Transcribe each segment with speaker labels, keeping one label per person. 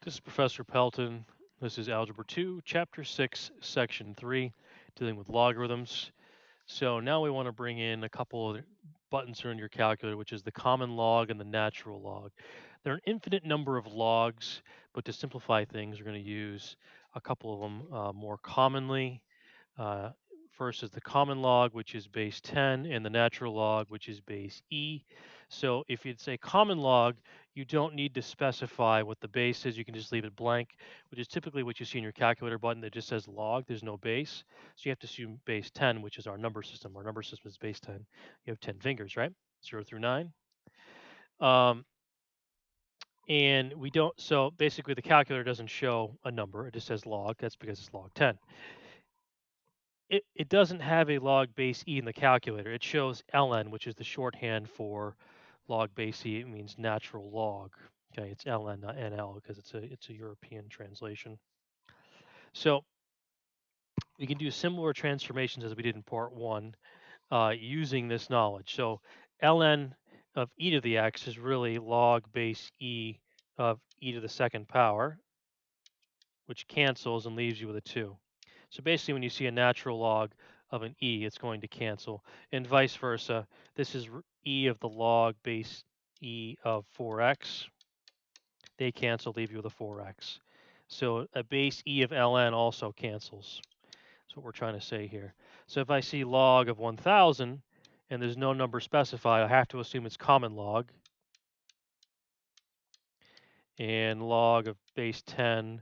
Speaker 1: This is Professor Pelton. This is Algebra 2, Chapter 6, Section 3, dealing with logarithms. So now we want to bring in a couple of buttons here in your calculator, which is the common log and the natural log. There are an infinite number of logs, but to simplify things, we're going to use a couple of them more commonly. Uh, First is the common log, which is base 10, and the natural log, which is base e. So if you'd say common log, you don't need to specify what the base is. You can just leave it blank, which is typically what you see in your calculator button that just says log. There's no base. So you have to assume base 10, which is our number system. Our number system is base 10. You have 10 fingers, right? 0 through 9. Um, and we don't, so basically the calculator doesn't show a number. It just says log. That's because it's log 10. It doesn't have a log base e in the calculator. It shows ln, which is the shorthand for log base e. It means natural log. Okay, it's ln, not nl, because it's a European translation. So we can do similar transformations as we did in part one using this knowledge. So ln of e to the x is really log base e of e to the second power, which cancels and leaves you with a 2. So basically, when you see a natural log of an e, it's going to cancel, and vice versa. This is e of the log base e of 4x. They cancel, leave you with a 4x. So a base e of ln also cancels. That's what we're trying to say here. So if I see log of 1000 and there's no number specified, I have to assume it's common log. And log of base 10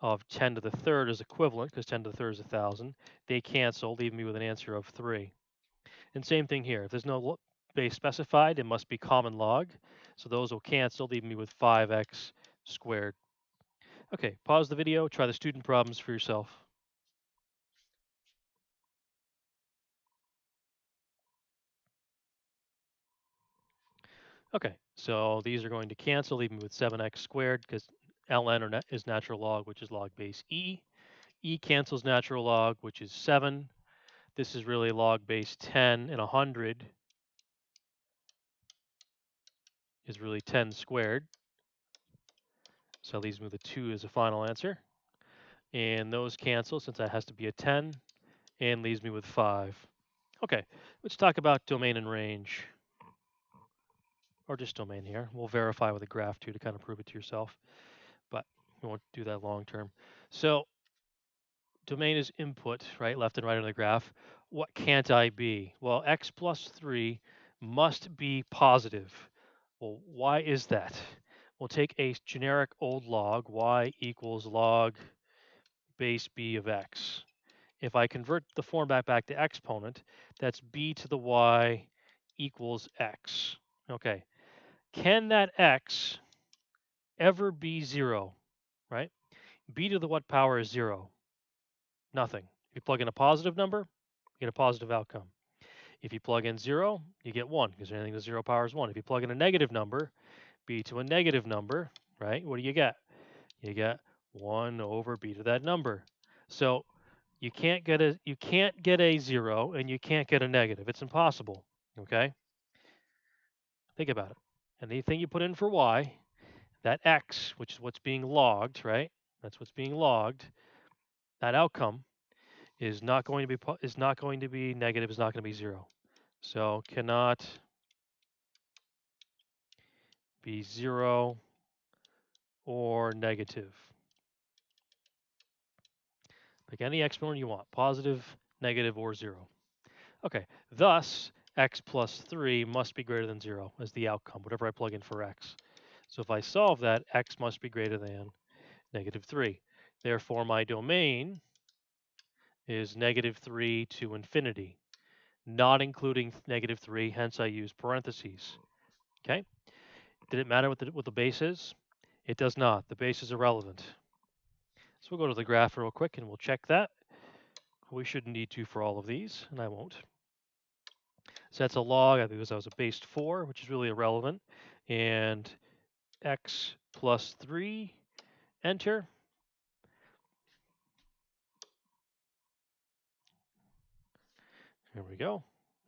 Speaker 1: of 10 to the third is equivalent because 10 to the third is 1000. They cancel, leaving me with an answer of 3. And same thing here. If there's no base specified, it must be common log. So those will cancel, leaving me with 5x squared. Okay, pause the video, try the student problems for yourself. Okay, so these are going to cancel, leaving me with 7x squared because ln is natural log, which is log base e. E cancels natural log, which is 7. This is really log base 10, and 100 is really 10 squared. So that leaves me with a 2 as a final answer. And those cancel since that has to be a 10, and leaves me with 5. Okay, let's talk about domain and range. Or just domain here. We'll verify with a graph too to kind of prove it to yourself. But we won't do that long term. So domain is input, right? Left and right on the graph. What can't I be? Well, x plus 3 must be positive. Well, why is that? We'll take a generic old log, y equals log base b of x. If I convert the format back to exponent, that's b to the y equals x. Okay, can that x ever be 0, right? B to the what power is 0? Nothing. If you plug in a positive number, you get a positive outcome. If you plug in 0, you get 1 because anything to 0 power is 1. If you plug in a negative number, b to a negative number, right? What do you get? You get 1 over b to that number. So you can't get a 0 and you can't get a negative. It's impossible. Okay? Think about it. Anything you put in for y, that x, which is what's being logged, right? That's what's being logged. That outcome is not going to be negative, is not going to be 0. So cannot be 0 or negative. Pick any exponent you want, positive, negative, or 0. Okay, thus x plus 3 must be greater than 0 as the outcome, whatever I plug in for x. So if I solve that, x must be greater than negative 3. Therefore, my domain is negative 3 to infinity, not including negative 3, hence I use parentheses. Okay? Did it matter what the base is? It does not. The base is irrelevant. So we'll go to the graph real quick and we'll check that. We shouldn't need to for all of these, and I won't. So that's a log. I think that was a base 4, which is really irrelevant. And x plus 3, enter. There we go.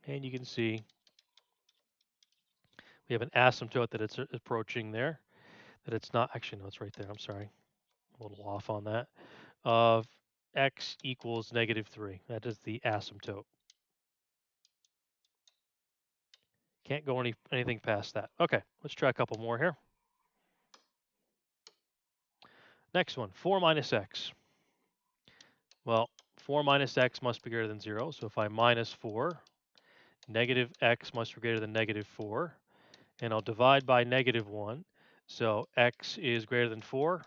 Speaker 1: And you can see we have an asymptote that it's approaching there. That it's not, actually, no, it's right there. I'm sorry. a little off on that, of x equals -3. That is the asymptote. Can't go anything past that. Okay, let's try a couple more here. Next one, 4 minus x. Well, 4 minus x must be greater than 0. So if I minus 4, negative x must be greater than -4. And I'll divide by -1. So x is greater than 4?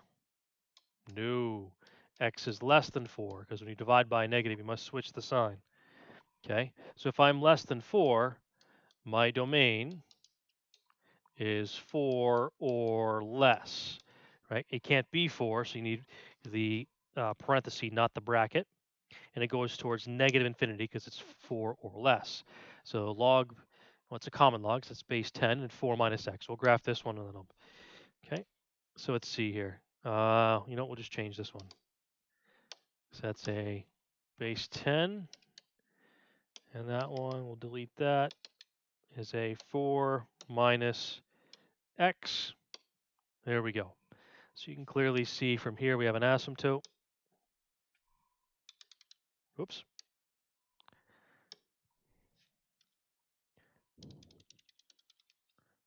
Speaker 1: No. X is less than 4, because when you divide by a negative, you must switch the sign. Okay, so if I'm less than 4, my domain is 4 or less, right? It can't be 4, so you need the parenthesis, not the bracket, and it goes towards -infinity because it's 4 or less. So log, well, it's a common log, so it's base 10 and 4 minus x. We'll graph this one and then okay. So let's see here. You know what? We'll just change this one. So that's a base 10, and that one, we'll delete that, is a 4 minus x. There we go. So you can clearly see from here we have an asymptote. Oops.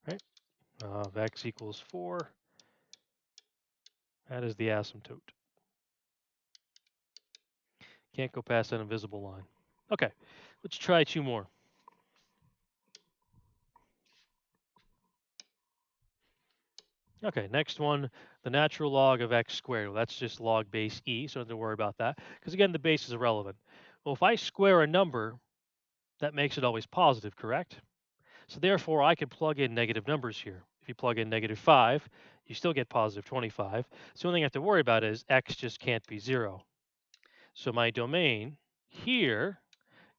Speaker 1: Right? Of x equals 4. That is the asymptote. Can't go past that invisible line. Okay, let's try 2 more. Okay, next one, the natural log of x squared. Well, that's just log base e, so don't worry about that. Because again, the base is irrelevant. Well, if I square a number, that makes it always positive, correct? So therefore, I could plug in negative numbers here. If you plug in -5, you still get positive 25. So the only thing I have to worry about is x just can't be 0. So my domain here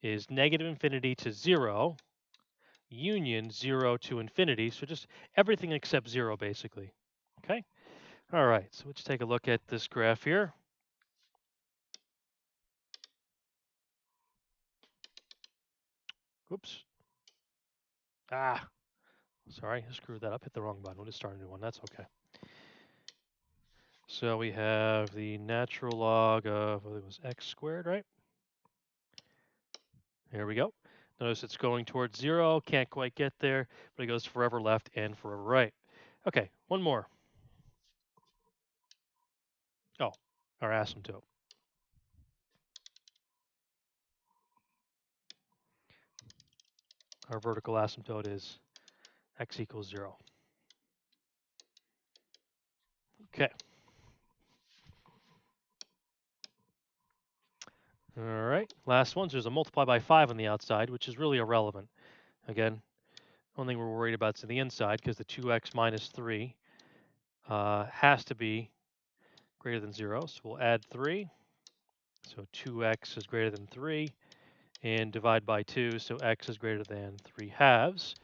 Speaker 1: is -infinity to 0, union 0 to infinity. So just everything except 0, basically. Okay? All right, so let's take a look at this graph here. Oops. Sorry, I screwed that up. Hit the wrong button. We'll just start a new one. That's okay. So we have the natural log of, it was x squared, right? Here we go. Notice it's going towards 0. Can't quite get there, but it goes forever left and forever right. Okay, one more. Oh, our asymptote. Our vertical asymptote is x equals 0. Okay. All right. Last one. So there's a multiply by 5 on the outside, which is really irrelevant. Again, only thing we're worried about is the inside, because the 2x minus 3 has to be greater than 0. So we'll add 3. So 2x is greater than 3. And divide by 2. So x is greater than 3 halves.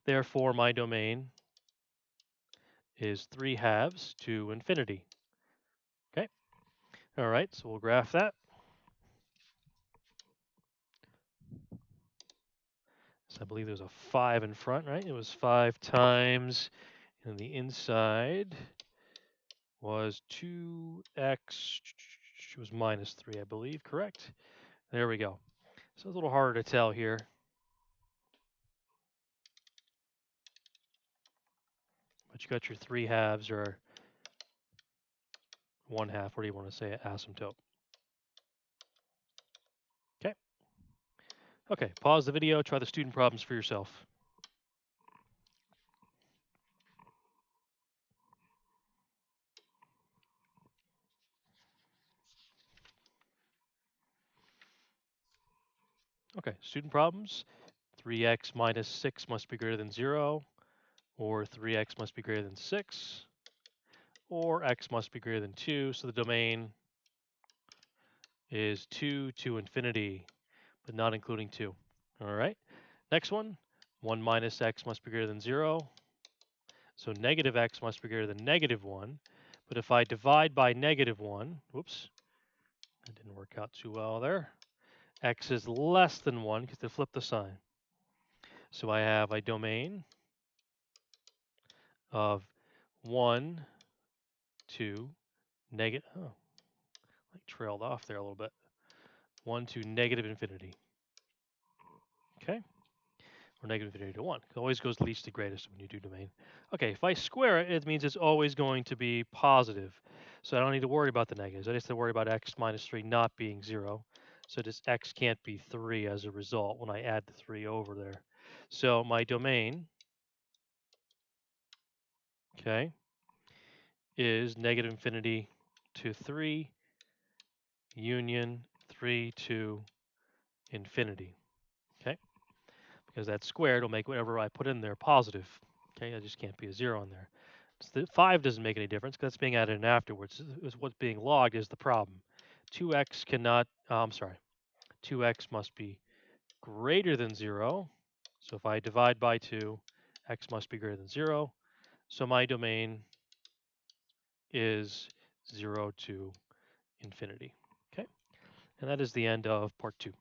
Speaker 1: Therefore, my domain is 3 halves to infinity. Okay. All right. So we'll graph that. So I believe there's a 5 in front, right? It was 5 times, and the inside was 2x, it was minus 3, I believe, correct? There we go. So it's a little harder to tell here. But you got your 3 halves or 1 half, what do you want to say, asymptote. Okay. Okay, pause the video, try the student problems for yourself. Okay, student problems. 3x minus 6 must be greater than 0, or 3x must be greater than 6, or x must be greater than 2. So the domain is 2 to infinity, but not including 2. All right, next one. 1 minus x must be greater than 0. So negative x must be greater than -1. But if I divide by -1, whoops, that didn't work out too well there. X is less than 1 because they flip the sign. So I have a domain of 1 to negative, oh, I trailed off there a little bit. 1 to negative infinity. Okay, or negative infinity to 1. It always goes least to greatest when you do domain. Okay, if I square it, it means it's always going to be positive. So I don't need to worry about the negatives. I just have to worry about x minus 3 not being 0. So this x can't be 3 as a result when I add the 3 over there. So my domain, okay, is negative infinity to 3 union 3 to infinity. Okay, because that squared will make whatever I put in there positive. Okay, I just can't be a 0 in there. So the 5 doesn't make any difference because that's being added in afterwards. What's being logged is the problem. 2x cannot, I'm sorry, 2x must be greater than 0. So if I divide by 2, x must be greater than 0. So my domain is 0 to infinity. Okay, and that is the end of part 2.